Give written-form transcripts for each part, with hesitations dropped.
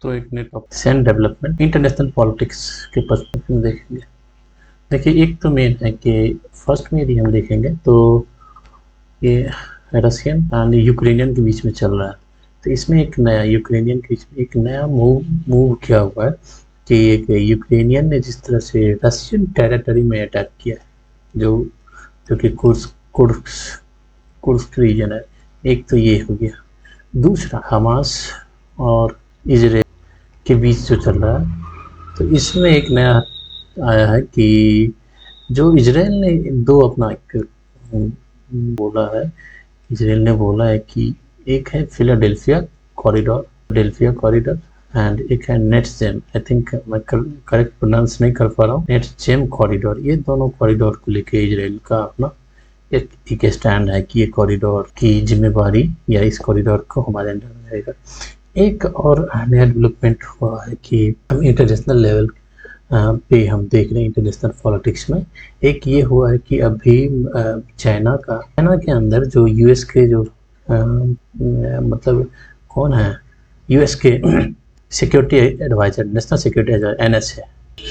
तो एक नए topic Sen development international politics के पर्सपेक्टिव में देखेंगे। देखिए, एक तो मेन है कि फर्स्ट में यदि हम देखेंगे तो ये रशियन एंड यूक्रेनियन के बीच में चल रहा है। तो इसमें एक नया यूक्रेनियन के बीच में एक नया मूव किया हुआ है कि एक यूक्रेनियन ने जिस तरह से रशियन टेरिटरी में अटैक किया है, जो कि कुर्स्क रीजन है। एक तो ये हो गया। दूसरा, हमास और इजराइल के बीच जो चल रहा है, तो इसमें एक नया आया है कि जो इजराइल ने दो अपना एक बोला है, इजराइल ने बोला है कि एक है फिलाडेल्फिया कॉरिडोर एंड एक है नेट्सजेम। आई थिंक मैं करेक्ट प्रोनाउंस नहीं कर पा रहा हूँ, नेट्सजेम कॉरिडोर। ये दोनों कॉरिडोर को लेके इजराइल का अपना एक स्टैंड है कि ये कॉरिडोर की जिम्मेवारी या इस कॉरिडोर को हमारे अंडर में रहेगा। एक और नया डेवलपमेंट हुआ है कि हम इंटरनेशनल लेवल पे हम देख रहे हैं इंटरनेशनल पॉलिटिक्स में। एक ये हुआ है कि अभी चाइना के अंदर जो यूएस के जो मतलब कौन है, यूएस के security adviser, national security adviser NSA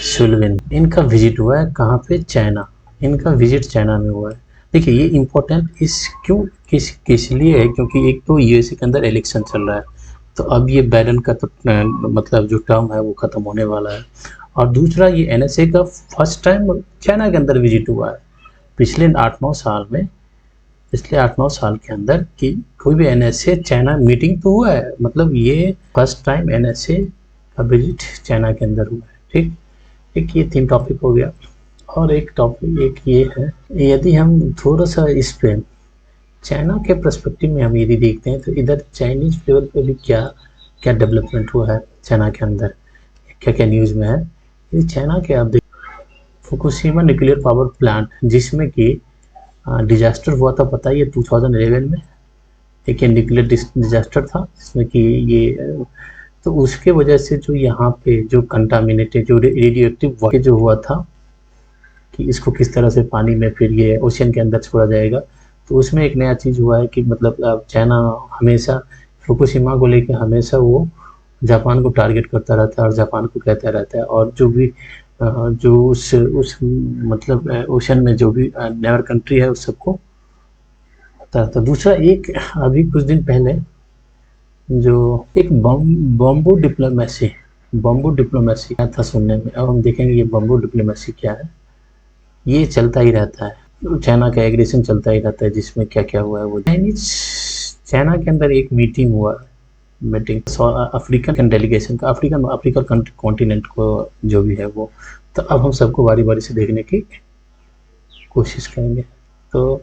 Sullivan, इनका विजिट हुआ है। कहाँ पे? चाइना। इनका विजिट चाइना में हुआ है। देखिए, ये इम्पोर्टेंट किस लिए है, क्योंकि एक तो यूएसए के अंदर इलेक्शन चल रहा है, तो अब ये बाइडेन का तो मतलब जो टर्म है वो खत्म होने वाला है। और दूसरा, ये एनएसए का फर्स्ट टाइम चाइना के अंदर विजिट हुआ है पिछले 8-9 साल में। पिछले 8-9 साल के अंदर कि कोई भी एनएसए चाइना मीटिंग तो हुआ है, मतलब ये फर्स्ट टाइम एनएसए का विजिट चाइना के अंदर हुआ है। ठीक, एक ये 3 टॉपिक हो गया। और एक टॉपिक एक ये है, यदि हम थोड़ा सा इस पे चाइना के पर्सपेक्टिव में हम यदि देखते हैं तो इधर चाइनीज लेवल पे भी क्या क्या डेवलपमेंट हुआ है चाइना के अंदर, क्या क्या न्यूज़ में है। ये चाइना के आप देखिए, फुकुशिमा न्यूक्लियर पावर प्लांट जिसमें कि डिजास्टर हुआ था, पता है, ये 2011 में एक न्यूक्लियर डिजास्टर था जिसमें कि ये तो उसके वजह से जो यहाँ पे जो कंटामिनेटेड जो रेडियो एक्टिव जो हुआ था कि इसको किस तरह से पानी में फिर ये ओशियन के अंदर छोड़ा जाएगा। तो उसमें एक नया चीज़ हुआ है कि मतलब चाइना हमेशा फुकुशिमा को लेकर हमेशा वो जापान को टारगेट करता रहता है और जापान को कहता रहता है, और जो भी जो उस मतलब ओशन में जो भी नेवर कंट्री है उस सबको होता रहता है। दूसरा, एक अभी कुछ दिन पहले जो एक बम्बू डिप्लोमेसी आया था सुनने में। अब हम देखेंगे ये बम्बू डिप्लोमेसी क्या है। ये चलता ही रहता है, चाइना का एग्रेशन चलता ही रहता है, जिसमें क्या क्या हुआ है वो चाइना के अंदर एक मीटिंग हुआ, अफ्रीकन डेलीगेशन का, अफ्रीकन कॉन्टिनेंट को जो भी है वो। तो अब हम सबको बारी बारी से देखने की कोशिश करेंगे। तो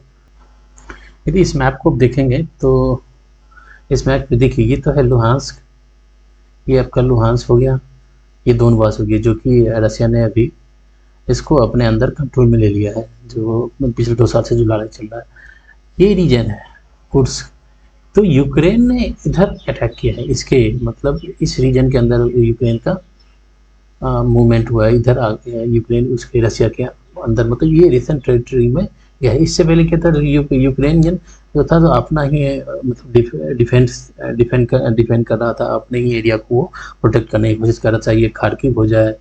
यदि इस मैप को देखेंगे तो इस मैप पे देखिए, ये तो है लुहांस्क, ये आपका लुहांस्क हो गया, ये दोनबास हो गया, जो कि रसिया ने अभी इसको अपने अंदर कंट्रोल में ले लिया है, जो पिछले 2 साल से जो लड़ाई चल रहा है। ये रीजन है कुर्स्क। तो यूक्रेन ने इधर अटैक किया है, इसके मतलब इस रीजन के अंदर यूक्रेन का मूवमेंट हुआ है, इधर आ गया यूक्रेन उसके रसिया के अंदर, मतलब ये रिसेंट टेरिटरी में गया है। इससे पहले क्या था, यूक्रेनियन जो था तो अपना ही मतलब डिफेंड कर रहा था, अपने ही एरिया को वो प्रोटेक्ट करने की कोशिश कर रहा था। ये खार्किव हो जाए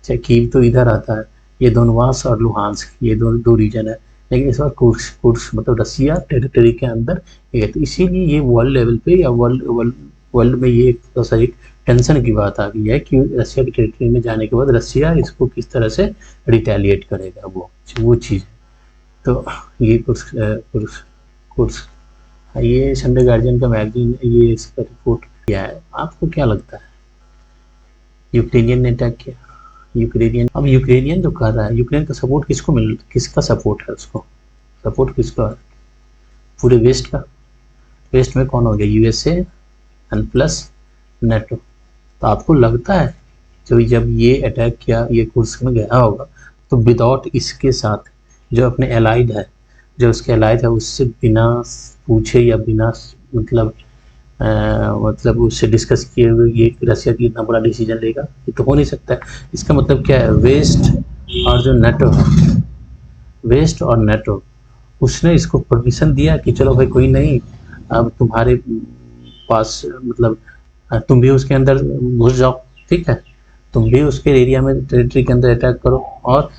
चाहे कीव, तो इधर आता है। ये दोनबास और लुहांस्क, ये दो रीजन है। लेकिन इस बार कुर्स्क मतलब रसिया टेरिटरी के अंदर है। तो इसीलिए ये वर्ल्ड लेवल पे या वर्ल्ड में ये एक टेंशन की बात आ गई है कि रसिया की टेरिटरी में जाने के बाद रसिया इसको किस तरह से रिटेलिएट करेगा, वो चीज़। तो ये कुर्स्क ये संडे गार्जियन का मैगजीन ये इसका रिपोर्ट किया है। आपको क्या लगता है, यूक्रेनियन ने अटैक किया, अब यूक्रेनियन जो कर रहा है, यूक्रेन का सपोर्ट किसका सपोर्ट है, उसको सपोर्ट किसका है? पूरे वेस्ट का। वेस्ट में कौन हो गया? USA and plus NATO. तो आपको लगता है जब ये अटैक किया, ये कुर्स्क में गया होगा, तो विदाउट इसके साथ जो अपने एलाइड है, जो उसके एलाइड है, उससे बिना पूछे या बिना मतलब उससे डिस्कस किए हुए ये रसिया की इतना बड़ा डिसीजन लेगा, ये तो हो नहीं सकता है। इसका मतलब क्या है, वेस्ट और जो नेटो है, वेस्ट और नेटो, उसने इसको परमिशन दिया कि चलो भाई कोई नहीं, अब तुम्हारे पास मतलब तुम भी उसके अंदर घुस जाओ, ठीक है, तुम भी उसके एरिया में, टेरिटरी के अंदर अटैक करो। और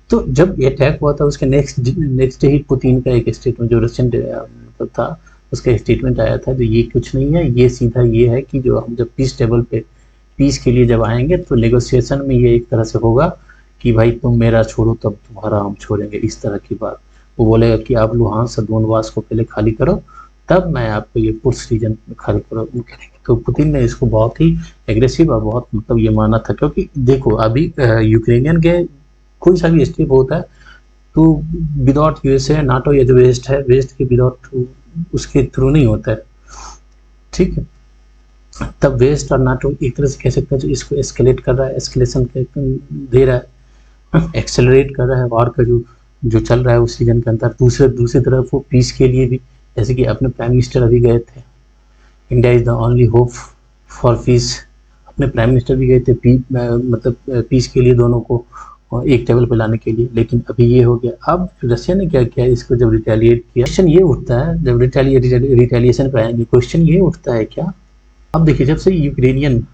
तो जब ये अटैक हुआ था उसके नेक्स्ट डे ही पुतिन का एक स्टेटमेंट, जो रशियन मतलब था, उसका स्टेटमेंट आया था, तो ये कुछ नहीं है, ये सीधा ये है कि जो हम जब पीस टेबल पे पीस के लिए जब आएंगे तो नेगोशिएशन में ये एक तरह से होगा कि भाई तुम मेरा छोड़ो तब तुम्हारा हम छोड़ेंगे, इस तरह की बात। वो बोलेगा कि आप लुहांस और दोनबास को पहले खाली करो, तब मैं आपको ये पुर्स रीजन खाली करेंगे। तो पुतिन ने इसको बहुत ही एग्रेसिव और बहुत मतलब ये माना था, क्योंकि देखो अभी यूक्रेनियन के कोई सा भी स्टेप होता है तो विदाउट यूएसए, नाटो या जो वेस्ट है, वेस्ट के विदाउट उसके थ्रू नहीं होता है, ठीक है। तब वेस्ट और नाटो एक तरह से कह सकते हैं जो इसको एस्केलेट कर रहा है, एस्केलेशन दे रहा है, एक्सेलरेट कर रहा है वॉर का जो जो चल रहा है उस रीजन के अंदर। दूसरी तरफ वो पीस के लिए भी, जैसे कि अपने प्राइम मिनिस्टर अभी गए थे, India is the only hope for piece, अपने प्राइम मिनिस्टर भी गए थे मतलब पीस के लिए, दोनों को एक टेबल पे लाने के लिए। लेकिन अभी ये हो गया। अब रशिया ने क्या किया, इसको जब रिटेलिएट किया, क्वेश्चन ये उठता है, जब रिटेलिएशन पे आएंगे, क्वेश्चन ये उठता है क्या, अब देखिए जब यूक्रेनियन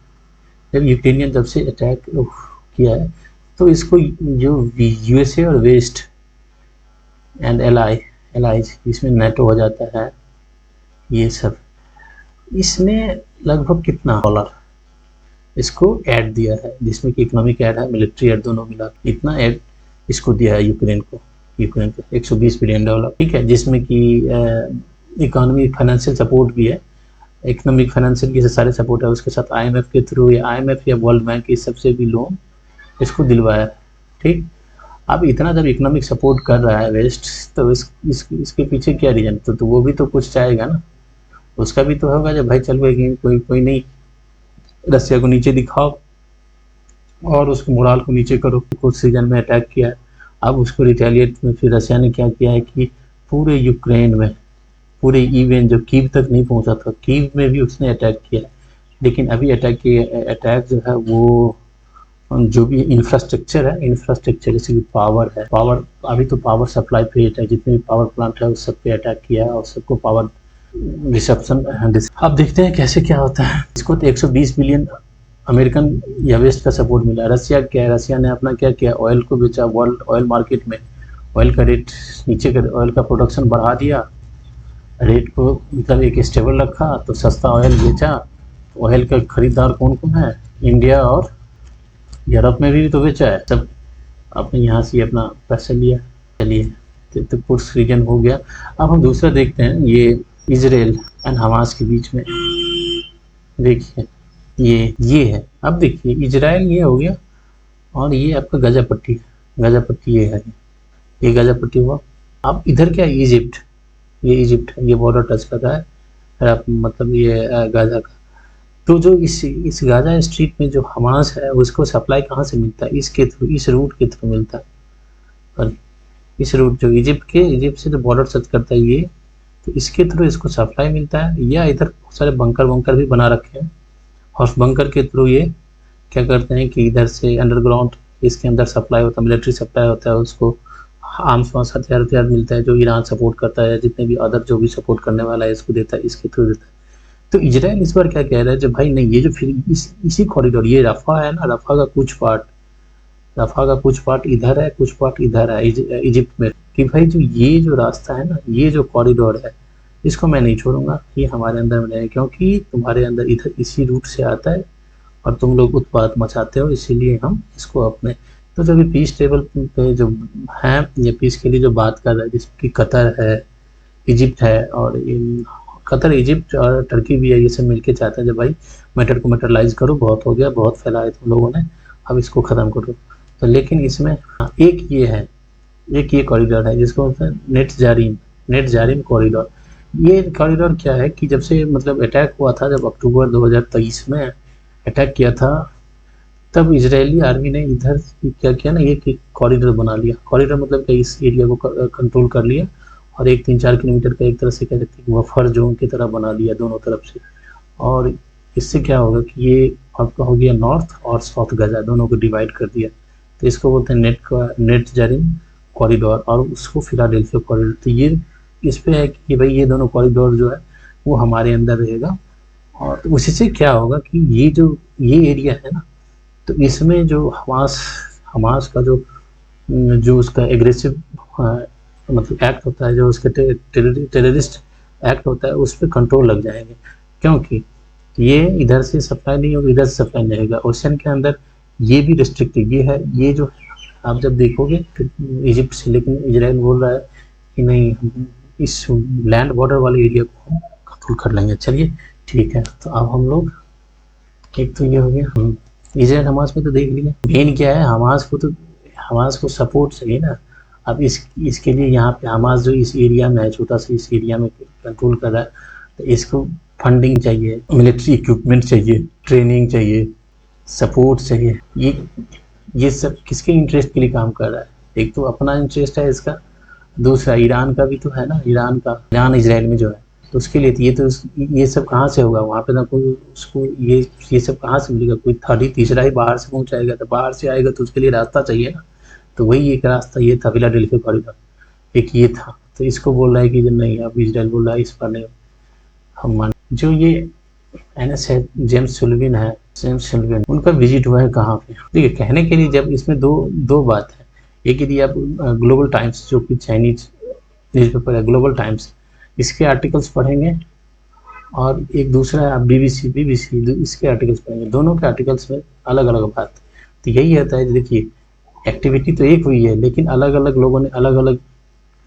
जब से अटैक किया है, तो इसको जो यूएसए और वेस्ट एंड एलाइज, इसमें नेटो हो जाता है, ये सब, इसने लगभग कितना डॉलर इसको ऐड दिया है, जिसमें कि इकोनॉमिक ऐड है, मिलिट्री ऐड, दोनों मिला इतना ऐड इसको दिया है यूक्रेन को 120 बिलियन डॉलर, ठीक है, जिसमें कि इकोनॉमी फाइनेंशियल सपोर्ट भी है, इकोनॉमिक फाइनेंशियल के सारे सपोर्ट है, उसके साथ आईएमएफ के थ्रू या आईएमएफ या वर्ल्ड बैंक की सबसे भी लोन इसको दिलवाया, ठीक। अब इतना जब इकोनॉमिक सपोर्ट कर रहा है वेस्ट, तो इसके पीछे क्या रीजन, तो वो भी तो कुछ चाहेगा ना, उसका भी तो होगा जब भाई चल भाई कोई नहीं, रसिया को नीचे दिखाओ और उसको मोराल को नीचे करो। कुछ सीजन में अटैक किया है, अब उसको रिटेलिएट में फिर रसिया ने क्या किया है कि पूरे यूक्रेन में, पूरे इवन जो कीव तक नहीं पहुंचा था, कीव में भी उसने अटैक किया। लेकिन अभी अटैक जो है वो जो भी इंफ्रास्ट्रक्चर है, इंफ्रास्ट्रक्चर जैसे कि पावर अभी तो पावर सप्लाई पे अटैक, जितने भी पावर प्लांट है उस सब पे अटैक किया है और सबको पावर रिसेप्शन। अब देखते हैं कैसे क्या होता है। इसको तो 120 बिलियन अमेरिकन या वेस्ट का सपोर्ट मिला। रसिया क्या है, रसिया ने अपना क्या किया, ऑयल को बेचा, वर्ल्ड ऑयल मार्केट में ऑयल का रेट नीचे कर, ऑयल का प्रोडक्शन बढ़ा दिया, रेट को मतलब एक स्टेबल रखा, तो सस्ता ऑयल बेचा। ऑयल का खरीदार कौन कौन है, इंडिया और यूरोप में भी तो बेचा है, सब अपने यहाँ से अपना पैसा लिया। चलिए तो पुर्स रीजन हो गया। अब हम दूसरा देखते हैं, ये इजराइल एंड हमास के बीच में, देखिए ये है। अब देखिए इजराइल ये हो गया और ये आपका गाजा पट्टी ये है, ये गाजा पट्टी हुआ। अब इधर क्या, इजिप्ट, ये इजिप्ट है, ये बॉर्डर टच कर रहा है मतलब ये गाजा का। तो जो इस गाजा स्ट्रीट में जो हमास है उसको सप्लाई कहाँ से मिलता है, इसके थ्रू, इस रूट के थ्रू मिलता है। और इस रूट जो इजिप्ट से जो बॉर्डर टच करता है ये, तो इसके थ्रू इसको सप्लाई मिलता है। या इधर बहुत सारे बंकर भी बना रखे हैं और बंकर के थ्रू ये क्या करते हैं कि इधर से अंडरग्राउंड इसके अंदर सप्लाई होता है, मिलिट्री सप्लाई होता है, उसको आर्म्स हथियार मिलता है जो ईरान सपोर्ट करता है, जितने भी अदर जो भी सपोर्ट करने वाला है इसको देता है, इसके थ्रू देता है। तो इजराइल इस बार क्या कह रहा है, जब भाई नहीं, ये जो फिर इसी कॉरिडोर, ये रफा है ना, रफा का कुछ पार्ट इधर है, कुछ पार्ट इधर है इजिप्ट में, कि भाई जो रास्ता है ना, ये जो कॉरिडोर है, इसको मैं नहीं छोड़ूंगा, ये हमारे अंदर में रहेगा, क्योंकि तुम्हारे अंदर इधर इसी रूट से आता है और तुम लोग उत्पात मचाते हो, इसीलिए हम इसको अपने। तो जब पीस टेबल पे जो है, ये पीस के लिए जो बात कर रहा है, जिसकी कतर है, इजिप्ट है, और कतर, इजिप्ट और टर्की भी है, ये सब मिलके चाहते हैं जब भाई मैटर को मेटरलाइज करो, बहुत हो गया, बहुत फैलाया तुम लोगों ने, अब इसको ख़त्म करो। तो लेकिन इसमें एक ये कॉरिडोर है जिसको बोलते हैं नेट जारिम कॉरिडोर। ये कॉरिडोर क्या है कि जब से मतलब अटैक हुआ था, जब अक्टूबर 2023 में अटैक किया था, तब इजरायली आर्मी ने इधर क्या किया ना, ये कॉरिडोर बना लिया। कॉरिडोर मतलब क्या, इस एरिया को कंट्रोल कर लिया और 3-4 किलोमीटर का एक तरह से कह सकते हैं बफर जोन की तरह बना लिया दोनों तरफ से। और इससे क्या होगा कि ये आपका हो गया नॉर्थ और साउथ गाजा, दोनों को डिवाइड कर दिया। तो इसको बोलते हैं नेट जारिम कॉरिडोर, और उसको फिलाडेल्फिया कॉरिडोर। तो ये इस पे है कि भाई ये दोनों कॉरिडोर जो है वो हमारे अंदर रहेगा, और तो उसी से क्या होगा कि ये एरिया है ना, तो इसमें जो हमास हमास का जो उसका एग्रेसिव मतलब एक्ट होता है, जो उसके टेररिस्ट एक्ट होता है, उस पर कंट्रोल लग जाएंगे। क्योंकि ये इधर से सप्लाई नहीं होगा, इधर से सप्लाई नहीं होगा। ओशन के अंदर ये भी रिस्ट्रिक्टेड ये है, ये जो आप जब देखोगे इजिप्ट से, लेकिन इजराइल बोल रहा है कि नहीं, हम इस लैंड बॉर्डर वाले एरिया को हम कंट्रोल कर लेंगे। चलिए ठीक है, तो अब हम लोग, एक तो ये हो गया, हम इजराइल हमास में तो देख लिया। मेन क्या है, हमास को सपोर्ट चाहिए ना। अब इसके लिए यहाँ पे हमास जो इस एरिया में है, छोटा सा इस एरिया में कंट्रोल कर रहा है, तो इसको फंडिंग चाहिए, मिलिट्री इक्विपमेंट चाहिए, ट्रेनिंग चाहिए, सपोर्ट चाहिए। ये सब किसके इंटरेस्ट के लिए काम कर रहा है? एक तो अपना इंटरेस्ट है इसका, दूसरा ईरान का भी तो है ना, ईरान इजराइल में जो है, तो उसके लिए ये सब कहाँ से होगा? वहाँ पे ना कोई उसको ये सब कहाँ से मिलेगा? कोई तीसरा ही बाहर से पहुँचाएगा, तो बाहर से आएगा तो उसके लिए रास्ता चाहिए ना। तो वही एक रास्ता ये था, फिलाडेल्फिया कॉरिडोर, एक ये था। तो इसको बोल रहा है कि नहीं, अब इजराइल बोल रहा है इस पर नहीं हम मान। जो ये एनएस है, जेम्स सुल्लिवन उनका विजिट हुआ है कहाँ पे? देखिए, कहने के लिए जब इसमें दो बात है। एक यदि आप ग्लोबल टाइम्स, जो कि चाइनीज न्यूज़पेपर है, ग्लोबल टाइम्स, इसके आर्टिकल्स पढ़ेंगे, और एक दूसरा है आप बीबीसी इसके आर्टिकल्स पढ़ेंगे। दोनों के आर्टिकल्स में अलग अलग बात। तो यही होता है, देखिए एक्टिविटी तो एक हुई है, लेकिन अलग अलग लोगों ने अलग अलग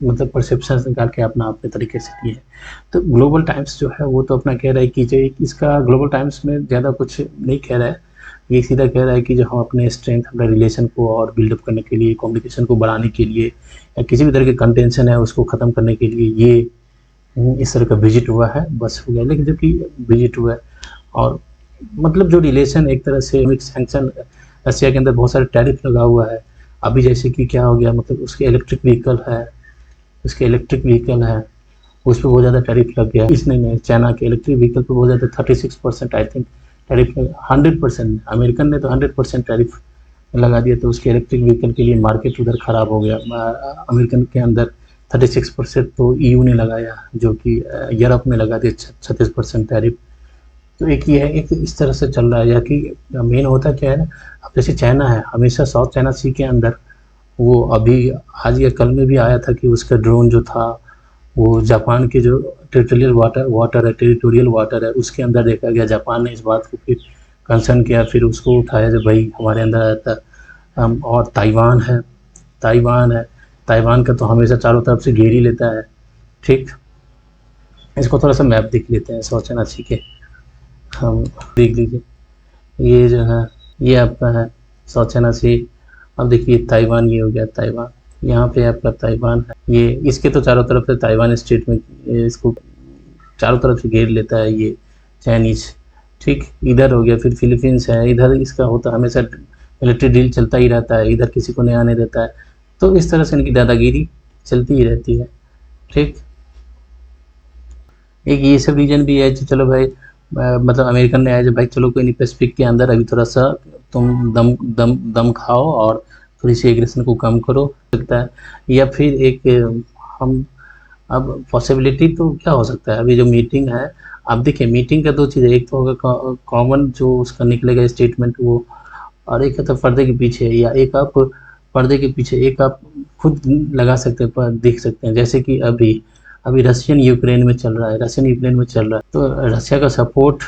मतलब परसेप्शन निकाल के अपना अपने तरीके से किए हैं। तो ग्लोबल टाइम्स जो है वो तो अपना कह रहा है कि जो इसका ग्लोबल टाइम्स में ज़्यादा कुछ नहीं कह रहा है, ये सीधा कह रहा है कि जो हम अपने स्ट्रेंथ, अपने रिलेशन को और बिल्डअप करने के लिए, कम्युनिकेशन को बढ़ाने के लिए, या किसी भी तरह के कंटेंशन है उसको ख़त्म करने के लिए ये इस तरह का विजिट हुआ है, बस हो गया। लेकिन जो कि विजिट हुआ है, और मतलब जो रिलेशन एक तरह से सैंक्शन, रशिया के अंदर बहुत सारे टैरिफ लगा हुआ है अभी, जैसे कि क्या हो गया, मतलब उसके इलेक्ट्रिक व्हीकल है, उस पर बहुत ज़्यादा टैरिफ लग गया। इसने नहीं, चाइना के इलेक्ट्रिक व्हीकल पर बहुत ज़्यादा 36% आई थिंक टैरिफ, 100%, अमेरिकन ने तो 100% टैरिफ लगा दिया। तो उसके इलेक्ट्रिक व्हीकल के लिए मार्केट उधर ख़राब हो गया। अमेरिकन के अंदर 36% तो ईयू ने लगाया, जो कि यूरोप में लगा दिया 36% टैरिफ। तो एक ये है, एक इस तरह से चल रहा है। या कि मेन होता क्या है ना, अब जैसे चाइना है, हमेशा साउथ चाइना सी के अंदर, वो अभी आज या कल में भी आया था कि उसका ड्रोन जो था वो जापान के जो टेरिटोरियल वाटर है उसके अंदर देखा गया। जापान ने इस बात को फिर कंसर्न किया, फिर उसको उठाया जब भाई हमारे अंदर आया था। और ताइवान का तो हमेशा चारों तरफ से घेर ही लेता है। ठीक, इसको थोड़ा सा मैप देख लेते हैं साउथ चाइना सी के, हम देख लीजिए। ये जो है ये आपका है साउथ चाइना सी। अब देखिए ताइवान, ये हो गया ताइवान, यहाँ पे आपका ताइवान है, ये इसके तो चारों तरफ से ताइवान स्टेट में इसको चारों तरफ से घेर लेता है ये चाइनीज। ठीक, इधर हो गया, फिर फिलीपींस है, इधर इसका होता हमेशा मिलिट्री डील चलता ही रहता है, इधर किसी को नहीं आने देता है। तो इस तरह से इनकी दादागिरी चलती ही रहती है। ठीक, एक ये सब रीजन भी है, चलो भाई मतलब अमेरिकन ने आया भाई चलो कोई नहीं, पैसिफिक के अंदर अभी थोड़ा सा तुम दम खाओ और थोड़ी सी एग्रेशन को कम करो सकता है। या फिर एक हम अब पॉसिबिलिटी तो क्या हो सकता है, अभी जो मीटिंग है, आप देखिए मीटिंग का दो चीज़ है, एक तो होगा कॉमन जो उसका निकलेगा स्टेटमेंट वो, और एक है तो पर्दे के पीछे, या एक आप पर्दे के पीछे एक आप खुद लगा सकते हैं, पर देख सकते हैं। जैसे कि अभी रशियन यूक्रेन में चल रहा है, तो रशिया का सपोर्ट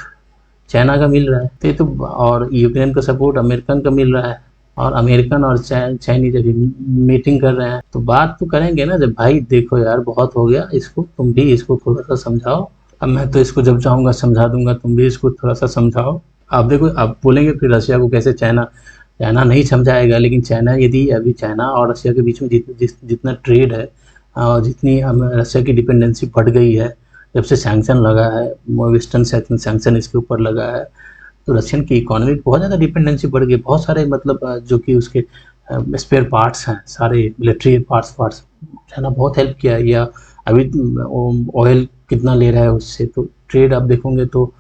चाइना का मिल रहा है, तो और यूक्रेन का सपोर्ट अमेरिकन का मिल रहा है, और अमेरिकन और चाइनीज अभी मीटिंग कर रहे हैं। तो बात तो करेंगे ना, जब भाई देखो यार बहुत हो गया, इसको तुम भी इसको थोड़ा सा समझाओ। अब मैं तो इसको जब चाहूँगा समझा दूंगा, तुम भी इसको थोड़ा सा समझाओ। आप देखो, आप बोलेंगे फिर रशिया को कैसे, चाइना नहीं समझाएगा, लेकिन चाइना यदि अभी चाइना और रशिया के बीच में जितना ट्रेड है और जितनी रशिया की डिपेंडेंसी बढ़ गई है जब से सैंक्शन लगा है, वेस्टर्न सैंक्शन इसके ऊपर लगा है, तो रशियन की इकोनॉमी बहुत ज़्यादा डिपेंडेंसी बढ़ गई। बहुत सारे मतलब जो कि उसके स्पेयर पार्ट्स हैं, सारे मिलिट्री पार्ट्स चाइना बहुत हेल्प किया है। या अभी ऑयल कितना ले रहा है उससे, तो ट्रेड आप देखोगे तो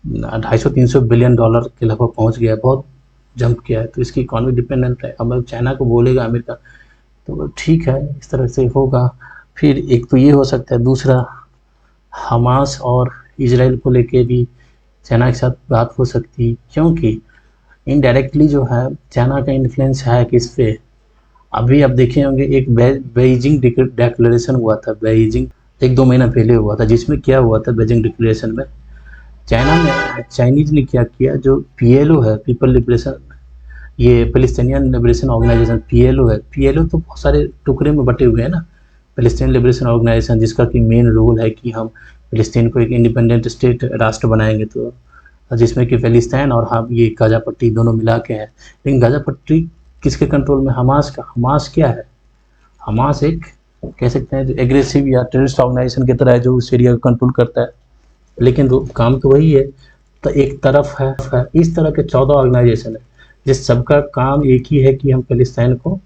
250-300 बिलियन डॉलर के लगभग पहुंच गया है, बहुत जंप किया है। तो इसकी इकोनॉमी डिपेंडेंट है। अब चाइना को बोलेगा अमेरिका, तो ठीक है, इस तरह से होगा। फिर एक तो ये हो सकता है, दूसरा हमास और इजराइल को लेके भी चाइना के साथ बात हो सकती है, क्योंकि इनडायरेक्टली जो है चाइना का इन्फ्लुएंस है किस पे। अभी आप देखे होंगे एक बेइजिंग डिक्लेरेशन हुआ था, बेइजिंग 1-2 महीना पहले हुआ था, जिसमें क्या हुआ था बेइजिंग डिक्लेरेशन में, चाइनीज ने क्या किया, जो पीएलओ है, पीपल लिबरेशन, ये पैलेस्टीनियन लिबरेशन ऑर्गेनाइजेशन पीएलओ है, पीएलओ तो बहुत सारे टुकड़े में बटे हुए हैं ना, पैलेस्टीन लिबरेशन ऑर्गेनाइजेशन, जिसका कि मेन रोल है कि हम फिलिस्तीन को एक इंडिपेंडेंट स्टेट राष्ट्र बनाएंगे, तो जिसमें कि फिलिस्तीन और हम ये गाजा पट्टी दोनों मिला के है। लेकिन गाजा पट्टी किसके कंट्रोल में, हमास का। हमास क्या है, हमास एक कह सकते हैं जो एग्रेसिव या टेररिस्ट ऑर्गेनाइजेशन की तरह है, जो उस एरिया को कंट्रोल करता है, लेकिन काम तो वही है। तो एक तरफ है इस तरह के 14 ऑर्गेनाइजेशन है, जिस सबका काम एक ही है कि हम फिलिस्तीन को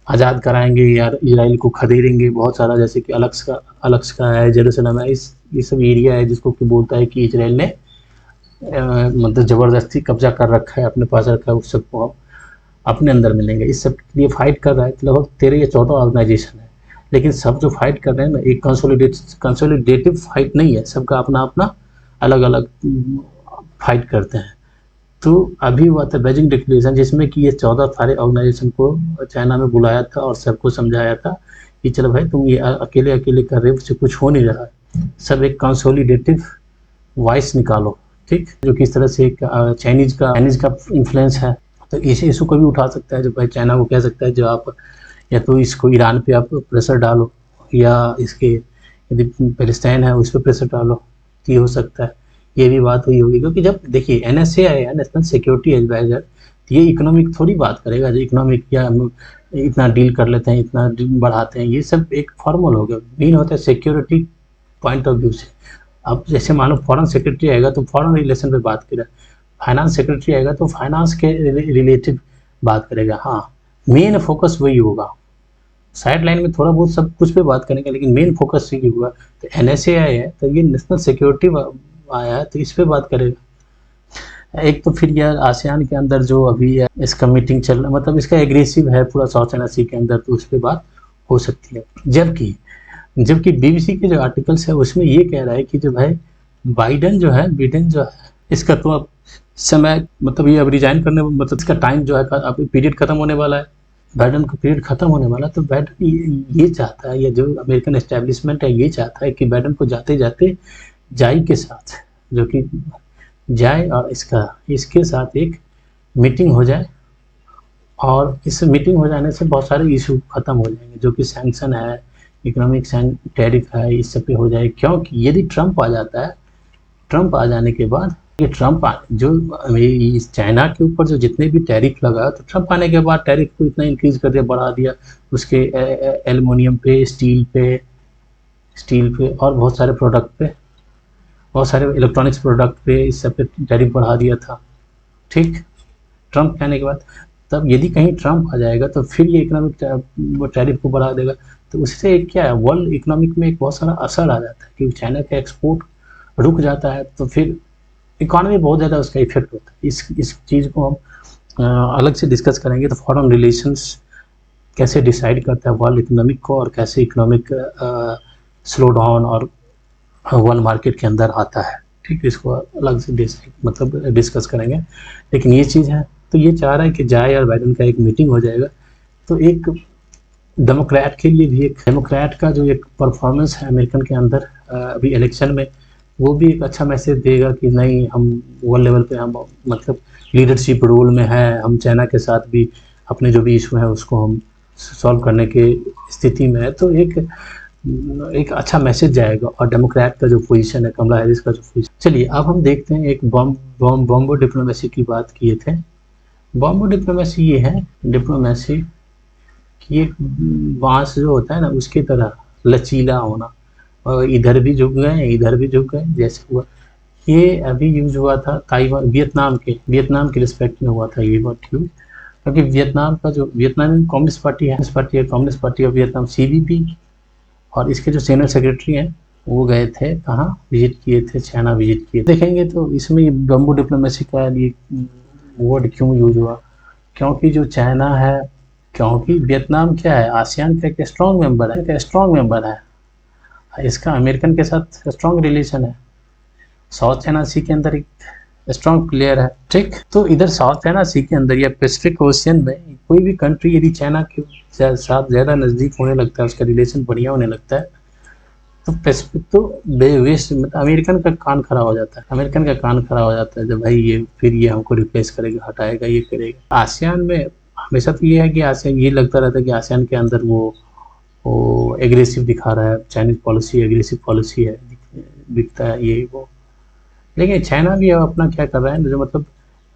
आज़ाद कराएंगे या इजराइल को खदेड़ेंगे। बहुत सारा जैसे कि अलक्स का है, जेरूसलम है, ये सब एरिया है जिसको कि बोलता है कि इजराइल ने मतलब ज़बरदस्ती कब्जा कर रखा है, अपने पास रखा है, उस सबको हम अपने अंदर मिलेंगे। इस सब के लिए फाइट कर रहा है तो लगभग 13 या 14 ऑर्गेनाइजेशन है, लेकिन सब जो फाइट कर रहे हैं ना, एक कंसोलिडेटिव फाइट नहीं है, सबका अपना अपना अलग अलग फाइट करते हैं। तो अभी हुआ था बेजिंग डिक्लेरेशन, जिसमें कि ये 14 सारे ऑर्गेनाइजेशन को चाइना में बुलाया था और सबको समझाया था कि चलो भाई तुम ये अकेले अकेले कर रहे हो, उससे कुछ हो नहीं रहा है, सब एक कंसोलिडेटिव वॉइस निकालो, ठीक। जो किस तरह से एक चाइनीज का इन्फ्लुएंस है, तो इस इशू को भी उठा सकता है, जो भाई चाइना को कह सकता है जो आप या तो इसको ईरान पे आप प्रेशर डालो, या इसके यदि पैलेस्टाइन है उस पर प्रेशर डालो, ये हो सकता है। ये भी बात हुई होगी, क्योंकि जब देखिए एनएसए आया, नेशनल सिक्योरिटी एडवाइजर, तो ये इकोनॉमिक थोड़ी बात करेगा, जो इकोनॉमिक या इतना डील कर लेते हैं, इतना बढ़ाते हैं, ये सब एक फॉर्मल हो गया। मेन होता है सिक्योरिटी पॉइंट ऑफ व्यू से। अब जैसे मान लो फॉरेन सेक्रेटरी आएगा तो फॉरेन रिलेशन पे बात करेगा, फाइनेंस सेक्रेटरी आएगा तो फाइनेंस के रिलेटिव बात करेगा। हाँ, मेन फोकस वही होगा, साइड लाइन में थोड़ा बहुत सब कुछ पे बात करेंगे, लेकिन मेन फोकस यही होगा। तो एनएसए आया है तो ये नेशनल सिक्योरिटी आया है, तो इस पे बात करेगा। एक तो फिर यार आसियान के अंदर जो अभी है इसका मीटिंग चल रहा, मतलब इसका एग्रेसिव है पूरा साउथ चाइना सी के अंदर, तो उस पर बात हो सकती है। जबकि बीबीसी के जो आर्टिकल्स है उसमें ये कह रहा है कि जो भाई बाइडेन जो है इसका तो अब समय, मतलब ये अब रिजाइन करने, मतलब इसका टाइम जो है अब पीरियड खत्म होने वाला है, बाइडेन का पीरियड खत्म होने वाला है। तो बाइडेन ये चाहता है, या जो अमेरिकन एस्टेब्लिशमेंट है ये चाहता है कि बाइडेन को जाते जाते जाई के साथ, जो कि जाए और इसके साथ एक मीटिंग हो जाए, और इस मीटिंग हो जाने से बहुत सारे इशू खत्म हो जाएंगे, जो कि सैंक्शन है, इकोनॉमिक टैरिफ है, इस सब पे हो जाए। क्योंकि यदि ट्रंप आ जाता है, ट्रंप आ जाने के बाद ये जो इस चाइना के ऊपर जो जितने भी टैरिफ लगा, तो ट्रंप आने के बाद टैरिफ को इतना इंक्रीज कर दिया, बढ़ा दिया, उसके एल्युमिनियम पे, स्टील पे और बहुत सारे प्रोडक्ट पे, बहुत सारे इलेक्ट्रॉनिक्स प्रोडक्ट पे, इस सब पे टैरिफ बढ़ा दिया था, ठीक। ट्रंप आने के बाद, तब यदि कहीं ट्रंप आ जाएगा तो फिर ये इकोनॉमिक टैरिफ को बढ़ा देगा, तो उससे क्या है, वर्ल्ड इकोनॉमिक में एक बहुत सारा असर आ जाता है, क्योंकि चाइना का एक्सपोर्ट रुक जाता है, तो फिर इकोनॉमी बहुत ज़्यादा उसका इफेक्ट होता है। इस चीज़ को हम अलग से डिस्कस करेंगे। तो फॉरेन रिलेशंस कैसे डिसाइड करता है वर्ल्ड इकोनॉमिक को, और कैसे इकोनॉमिक स्लो डाउन और वर्ल्ड मार्केट के अंदर आता है, ठीक है, इसको अलग से डिस्कस करेंगे। लेकिन ये चीज़ है, तो ये चाह रहा है कि जाए और बाइडेन का एक मीटिंग हो जाएगा, तो एक डेमोक्रेट के लिए भी, एक डेमोक्रेट का जो एक परफॉर्मेंस है अमेरिकन के अंदर अभी इलेक्शन में, वो भी एक अच्छा मैसेज देगा कि नहीं, हम वर्ल्ड लेवल पे हम मतलब लीडरशिप रोल में है, हम चाइना के साथ भी अपने जो भी इशू है उसको हम सॉल्व करने के स्थिति में है। तो एक अच्छा मैसेज जाएगा। और डेमोक्रेट का जो पोजीशन है, कमला हैरिस का जो पोजीशन, चलिए अब हम देखते हैं। एक बॉम्बो डिप्लोमेसी की बात किए थे। बॉम्बो डिप्लोमेसी ये है डिप्लोमेसी कि एक बांस जो होता है ना, उसकी तरह लचीला होना, और इधर भी झुक गए, इधर भी झुक गए, जैसे हुआ। ये अभी यूज हुआ था ताइवान, वियतनाम के रिस्पेक्ट में हुआ था ये वर्ड यूज, क्योंकि वियतनाम में communist party of Vietnam, CVP, और इसके जो जनरल सेक्रेटरी हैं वो गए थे कहाँ, विजिट किए थे, चाइना विजिट किए। देखेंगे तो इसमें बॉम्बो डिप्लोमेसी का ये वर्ड क्यों यूज हुआ, क्योंकि जो चाइना है, क्योंकि वियतनाम क्या है, आसियान का एक स्ट्रॉन्ग मेंबर है, इसका अमेरिकन के साथ स्ट्रॉन्ग रिलेशन है, साउथ चाइना सी के अंदर एक स्ट्रॉन्ग प्लेयर है, ठीक। तो इधर साउथ चाइना सी के अंदर या पैसिफिक ओशियन में कोई भी कंट्री यदि चाइना के साथ ज़्यादा नज़दीक होने लगता है, उसका रिलेशन बढ़िया होने लगता है, तो पैसिफिक तो वेस्ट मतलब अमेरिकन का कान खड़ा हो जाता है, अमेरिकन का कान खड़ा हो जाता है जब भाई ये फिर ये हमको रिप्लेस करेगा, हटाएगा, ये करेगा। आसियान में हमेशा तो ये है कि आसियान ये लगता रहता है कि आसियान के अंदर वो एग्रेसिव दिखा रहा है, चाइनीज पॉलिसी एग्रेसिव पॉलिसी है, दिखता है ये वो। लेकिन चाइना भी अब अपना क्या कर रहा है, जो मतलब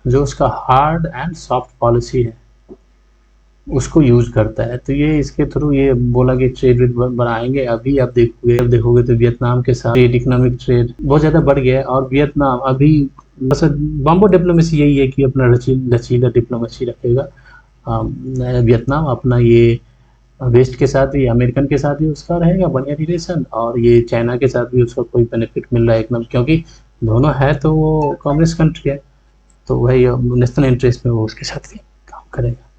जो उसका हार्ड एंड सॉफ्ट पॉलिसी है उसको यूज करता है। तो ये इसके थ्रू ये बोला कि ट्रेड बढ़ाएंगे। अभी आप देखोगे तो वियतनाम के साथ ट्रेड, इकोनॉमिक ट्रेड बहुत ज़्यादा बढ़ गया है। और वियतनाम अभी बस बॉम्बो डिप्लोमेसी यही है कि अपना लचीला डिप्लोमेसी रखेगा। वियतनाम अपना ये वेस्ट के साथ भी, अमेरिकन के साथ भी उसका रहेगा बढ़िया रिलेशन, और ये चाइना के साथ भी उसका कोई बेनिफिट मिल रहा है एकदम, क्योंकि दोनों है तो वो कम्युनिस्ट कंट्री है, तो वही नेशनल इंटरेस्ट में वो उसके साथ भी काम करेगा।